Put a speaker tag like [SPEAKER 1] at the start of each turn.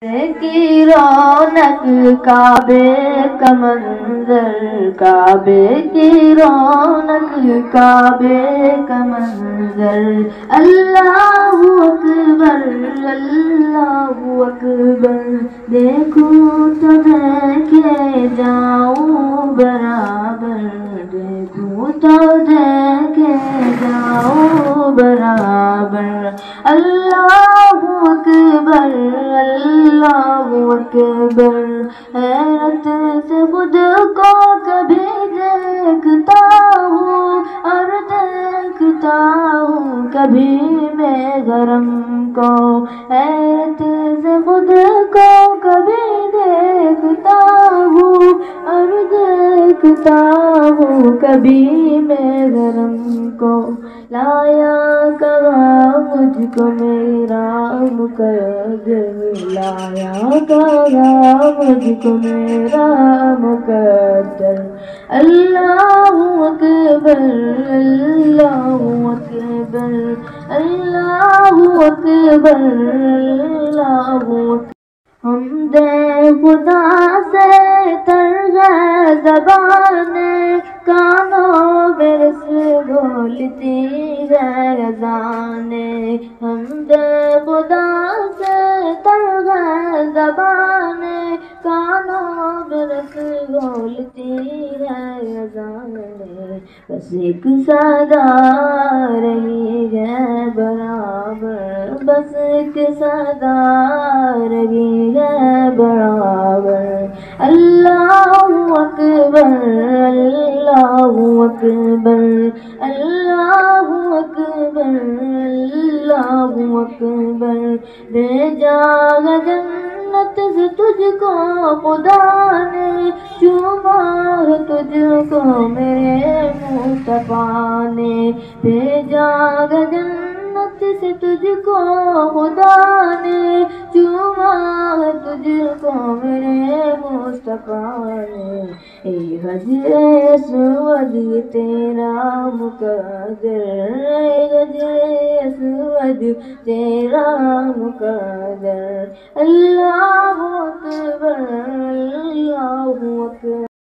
[SPEAKER 1] کی رونق کعبے کا منظر، کعبے کی رونق کعبے کا منظر، اللہ اکبر اللہ اکبر، دیکھوں تو دیکھے جاؤں برابر، دیکھوں تو دیکھے جاؤں برابر، اللہ اکبر اللہ اکبر، حیرت سے خود کو کبھی دیکھتا ہوں اور دیکھتا ہوں کبھی میں گرم کو، حیرت سے خود کو کبھی دیکھتا ہوں اور دیکھتا ہوں کبھی میں گرم کو، لایا کہاں مجھ کو میرا مقدر، لایا کہاں مجھ کو میرا مقدر، اللہ اکبر اللہ اکبر اللہ اکبر اللہ اکبر، حمد خدا سے تر ہے زبانیں، کانوں میں رس گھولتی ہے اذانیں، حمد خدا سے تر ہے زبانیں، کانوں میں رس گھولتی ہے اذانیں، بس ایک صدا رہی ہے برابر، بس ایک صدا رہی ہے برابر، اللہ اکبر اللہ اکبر اللہ اکبر اللہ اکبر، بھیجا ہے جنت سے تجھ کو خدا نے، چوما ہے تجھ کو میرے مصطفیٰ نے، بھیجا ہے جنت سے تجھ کو خدا نے، چوما ہے تجھ کو میرے مصطفیٰ نے، اے حجر اسود تیرا مقدر، اے حجر اسود تیرا مقدر، اللہ اکبر اللہ اکبر۔